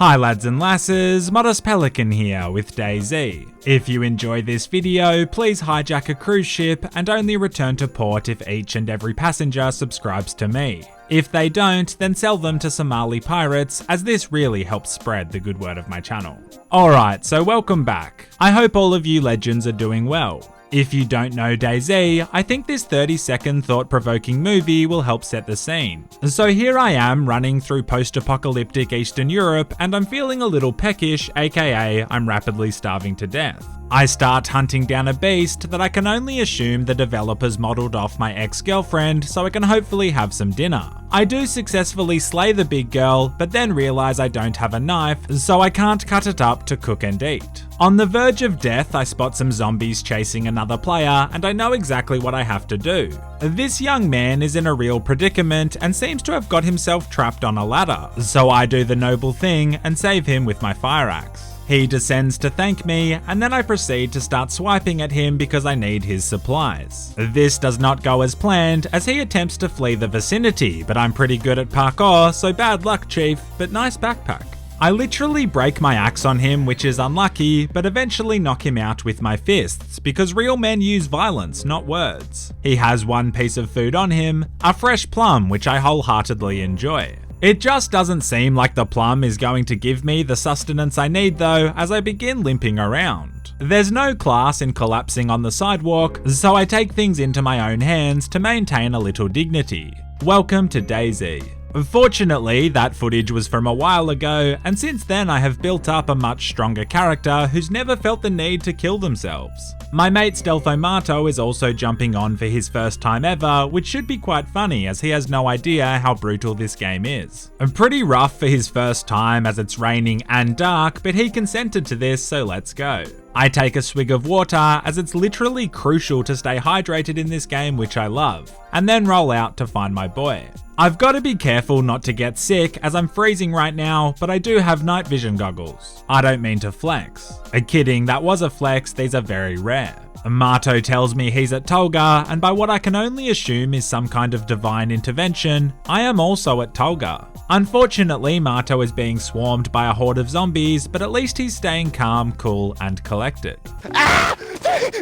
Hi lads and lasses, Modest Pelican here with DayZ. If you enjoy this video, please hijack a cruise ship and only return to port if each and every passenger subscribes to me. If they don't, then sell them to Somali pirates, as this really helps spread the good word of my channel. Alright, so welcome back. I hope all of you legends are doing well. If you don't know DayZ, I think this 30-second thought-provoking movie will help set the scene. So here I am running through post-apocalyptic Eastern Europe and I'm feeling a little peckish, aka I'm rapidly starving to death. I start hunting down a beast that I can only assume the developers modelled off my ex-girlfriend so I can hopefully have some dinner. I do successfully slay the big girl, but then realise I don't have a knife, so I can't cut it up to cook and eat. On the verge of death, I spot some zombies chasing another player, and I know exactly what I have to do. This young man is in a real predicament and seems to have got himself trapped on a ladder, so I do the noble thing and save him with my fire axe. He descends to thank me, and then I proceed to start swiping at him because I need his supplies. This does not go as planned, as he attempts to flee the vicinity, but I'm pretty good at parkour, so bad luck, chief, but nice backpack. I literally break my axe on him, which is unlucky, but eventually knock him out with my fists, because real men use violence, not words. He has one piece of food on him, a fresh plum, which I wholeheartedly enjoy. It just doesn't seem like the plum is going to give me the sustenance I need though, as I begin limping around. There's no class in collapsing on the sidewalk, so I take things into my own hands to maintain a little dignity. Welcome to DayZ. Fortunately, that footage was from a while ago, and since then I have built up a much stronger character who's never felt the need to kill themselves. My mate Stealthomato is also jumping on for his first time ever, which should be quite funny as he has no idea how brutal this game is. Pretty rough for his first time as it's raining and dark, but he consented to this, so let's go. I take a swig of water as it's literally crucial to stay hydrated in this game, which I love, and then roll out to find my boy. I've got to be careful not to get sick as I'm freezing right now, but I do have night vision goggles. I don't mean to flex. Kidding, that was a flex, these are very rare. Mato tells me he's at Tolga, and by what I can only assume is some kind of divine intervention, I am also at Tolga. Unfortunately, Mato is being swarmed by a horde of zombies, but at least he's staying calm, cool, and collected. Ah!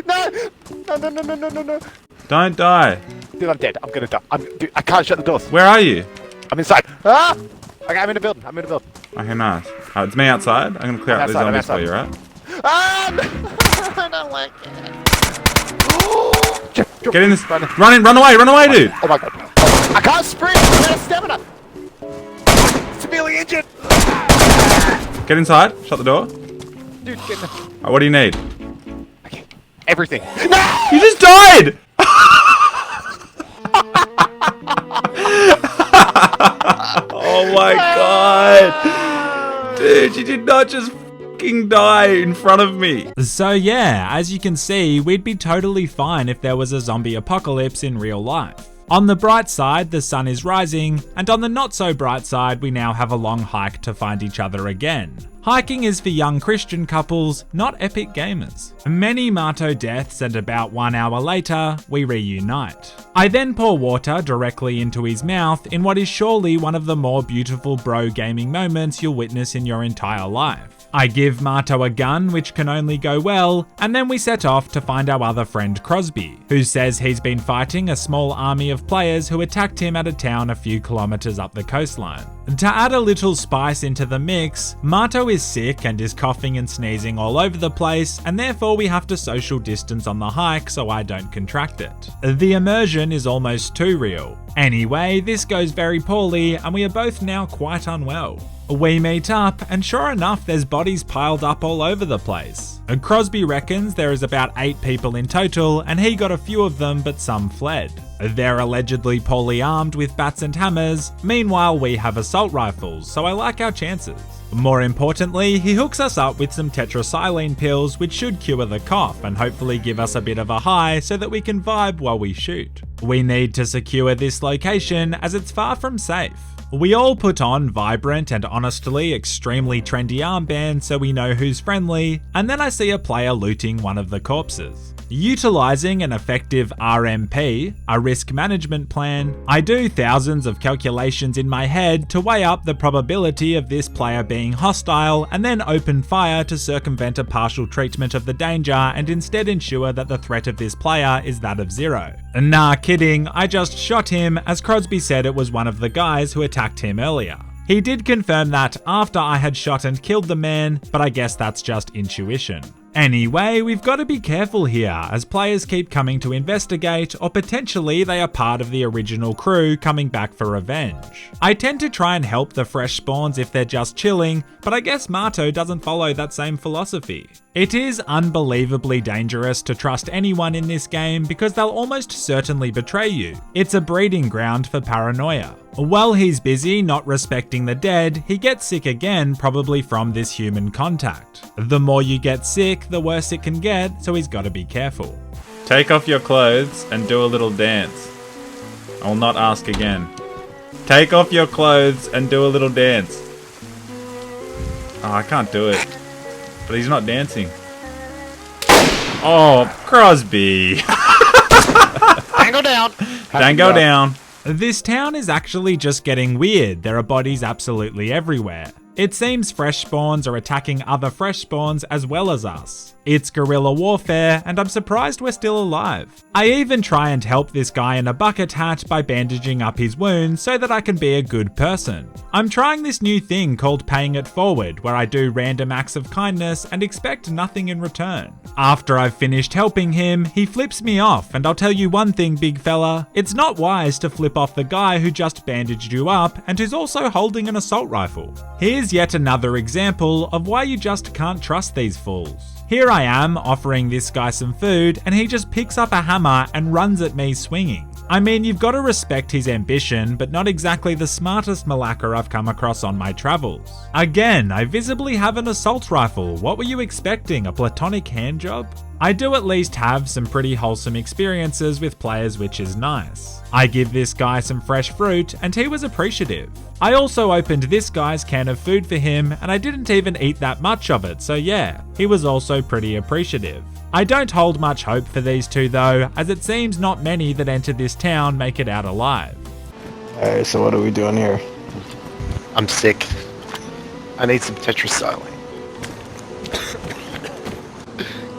No! Don't die. Dude, I'm dead. I'm gonna die. Dude, I can't shut the doors. Where are you? I'm inside. Ah! Okay, I'm in the building. Okay, nice. It's me outside. I'm gonna clear out the zombies for you, right? Ah! No! I don't like it. Get in this. Run away, dude. Oh my god. I can't sprint. I'm out of stamina. Severely injured. Get inside. Shut the door. Dude, get in. What do you need? Okay. Everything. No! You just died! Oh my god! Dude, you did not just fucking die in front of me. So yeah, as you can see, we'd be totally fine if there was a zombie apocalypse in real life. On the bright side, the sun is rising, and on the not so bright side, we now have a long hike to find each other again. Hiking is for young Christian couples, not epic gamers. Many Mato deaths, and about 1 hour later, we reunite. I then pour water directly into his mouth in what is surely one of the more beautiful bro gaming moments you'll witness in your entire life. I give Mato a gun, which can only go well, and then we set off to find our other friend Crosby, who says he's been fighting a small army of players who attacked him at a town a few kilometers up the coastline. To add a little spice into the mix, Mato is sick and is coughing and sneezing all over the place, and therefore we have to social distance on the hike so I don't contract it. The immersion is almost too real. Anyway, this goes very poorly, and we are both now quite unwell. We meet up, and sure enough, there's bodies piled up all over the place. Crosby reckons there is about 8 people in total, and he got a few of them, but some fled. They're allegedly poorly armed with bats and hammers. Meanwhile, we have assault rifles, so I like our chances. More importantly, he hooks us up with some tetracycline pills, which should cure the cough and hopefully give us a bit of a high so that we can vibe while we shoot. We need to secure this location as it's far from safe. We all put on vibrant and honestly extremely trendy armbands so we know who's friendly, and then I see a player looting one of the corpses. Utilizing an effective RMP, a risk management plan, I do thousands of calculations in my head to weigh up the probability of this player being hostile and then open fire to circumvent a partial treatment of the danger and instead ensure that the threat of this player is that of 0. Nah, kidding, I just shot him as Crosby said it was one of the guys who attacked him earlier. He did confirm that after I had shot and killed the man, but I guess that's just intuition. Anyway, we've got to be careful here as players keep coming to investigate, or potentially they are part of the original crew coming back for revenge. I tend to try and help the fresh spawns if they're just chilling, but I guess Marto doesn't follow that same philosophy. It is unbelievably dangerous to trust anyone in this game because they'll almost certainly betray you. It's a breeding ground for paranoia. While he's busy not respecting the dead, he gets sick again, probably from this human contact. The more you get sick, the worse it can get, so he's got to be careful. Take off your clothes and do a little dance. I will not ask again. Take off your clothes and do a little dance. Oh, I can't do it. But he's not dancing. Oh, Crosby. Tango down. Tango down. This town is actually just getting weird. There are bodies absolutely everywhere. It seems fresh spawns are attacking other fresh spawns as well as us. It's guerrilla warfare, and I'm surprised we're still alive. I even try and help this guy in a bucket hat by bandaging up his wounds so that I can be a good person. I'm trying this new thing called paying it forward, where I do random acts of kindness and expect nothing in return. After I've finished helping him, he flips me off, and I'll tell you one thing, big fella, it's not wise to flip off the guy who just bandaged you up and who's also holding an assault rifle. Here's yet another example of why you just can't trust these fools. Here I am offering this guy some food and he just picks up a hammer and runs at me swinging. I mean, you've got to respect his ambition, but not exactly the smartest malacca I've come across on my travels. Again, I visibly have an assault rifle. What were you expecting, a platonic handjob? I do at least have some pretty wholesome experiences with players, which is nice. I give this guy some fresh fruit and he was appreciative. I also opened this guy's can of food for him and I didn't even eat that much of it, so yeah, he was also pretty appreciative. I don't hold much hope for these two though, as it seems not many that enter this town make it out alive. Alright, so what are we doing here? I'm sick. I need some tetracycline.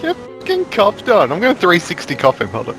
Get fucking coughed on. I'm going to 360 cough him. Hold on.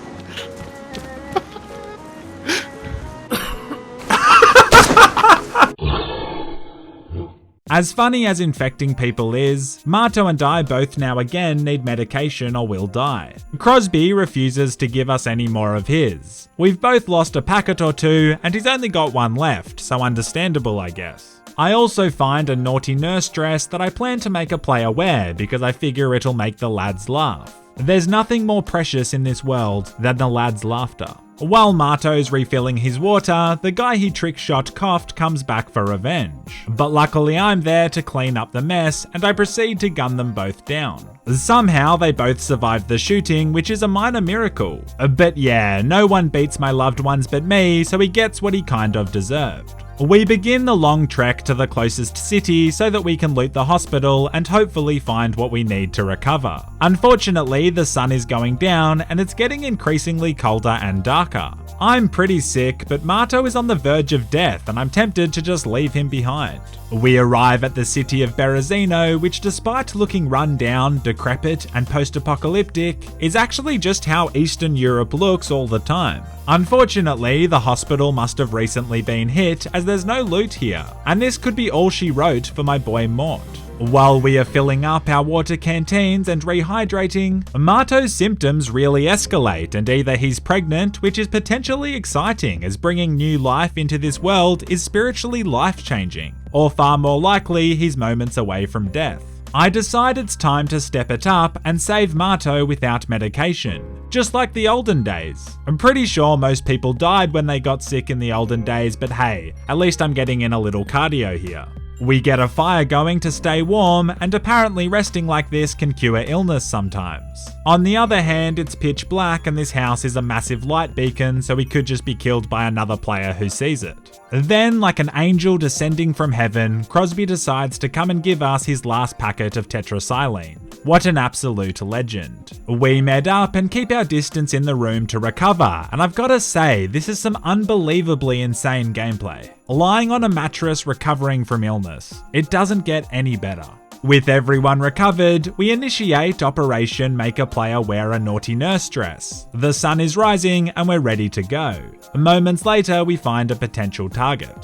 As funny as infecting people is, Marto and I both now again need medication or we'll die. Crosby refuses to give us any more of his. We've both lost a packet or two and he's only got one left, so understandable I guess. I also find a naughty nurse dress that I plan to make a player wear because I figure it'll make the lads laugh. There's nothing more precious in this world than the lads' laughter. While Marto's refilling his water, the guy he trick-shot coughed comes back for revenge. But luckily I'm there to clean up the mess and I proceed to gun them both down. Somehow they both survived the shooting, which is a minor miracle. But yeah, no one beats my loved ones but me, so he gets what he kind of deserved. We begin the long trek to the closest city so that we can loot the hospital and hopefully find what we need to recover. Unfortunately, the sun is going down and it's getting increasingly colder and darker. I'm pretty sick, but Marto is on the verge of death and I'm tempted to just leave him behind. We arrive at the city of Berezino, which despite looking run down, decrepit, and post-apocalyptic, is actually just how Eastern Europe looks all the time. Unfortunately, the hospital must have recently been hit as there's no loot here, and this could be all she wrote for my boy Mort. While we are filling up our water canteens and rehydrating, Marto's symptoms really escalate and either he's pregnant, which is potentially exciting as bringing new life into this world is spiritually life-changing, or far more likely he's moments away from death. I decide it's time to step it up and save Marto without medication, just like the olden days. I'm pretty sure most people died when they got sick in the olden days, but hey, at least I'm getting in a little cardio here. We get a fire going to stay warm, and apparently resting like this can cure illness sometimes. On the other hand, it's pitch black and this house is a massive light beacon, so we could just be killed by another player who sees it. Then, like an angel descending from heaven, Crosby decides to come and give us his last packet of tetracycline. What an absolute legend. We med up and keep our distance in the room to recover, and I've gotta say, this is some unbelievably insane gameplay. Lying on a mattress recovering from illness. It doesn't get any better. With everyone recovered, we initiate Operation Make a Player Wear a Naughty Nurse Dress. The sun is rising and we're ready to go. Moments later, we find a potential target.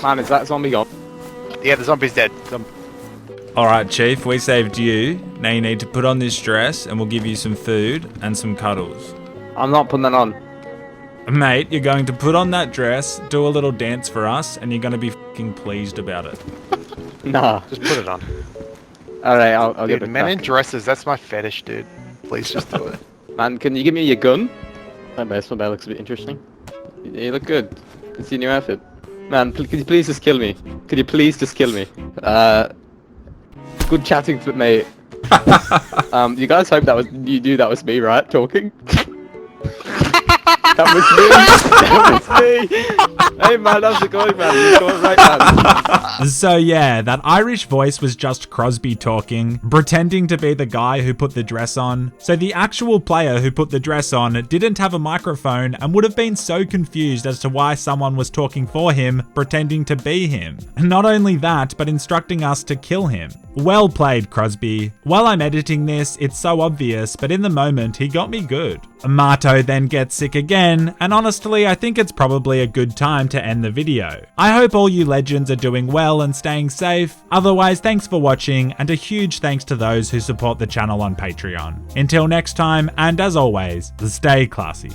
Man, is that zombie gone? Yeah, the zombie's dead. Alright, Chief, we saved you. Now you need to put on this dress and we'll give you some food and some cuddles. I'm not putting that on. Mate, you're going to put on that dress, do a little dance for us, and you're going to be fucking pleased about it. Nah. Just put it on. Alright, I'll Dude, give it men back. in dresses, that's my fetish, dude. Please just do it. Man, can you give me your gun? My baseball looks a bit interesting. You look good. It's your new outfit. Man, could you please just kill me? Could you please just kill me? Good chatting, mate. You guys hope you knew that was me, right? Talking? That was me! That was me! Hey man, how's it going, man? You going right, man? So yeah, that Irish voice was just Crosby talking, pretending to be the guy who put the dress on. So the actual player who put the dress on didn't have a microphone and would have been so confused as to why someone was talking for him, pretending to be him. Not only that, but instructing us to kill him. Well played, Crosby. While I'm editing this, it's so obvious, but in the moment, he got me good. Marto then gets sick again, and honestly, I think it's probably a good time to end the video. I hope all you legends are doing well and staying safe. Otherwise, thanks for watching, and a huge thanks to those who support the channel on Patreon. Until next time, and as always, stay classy.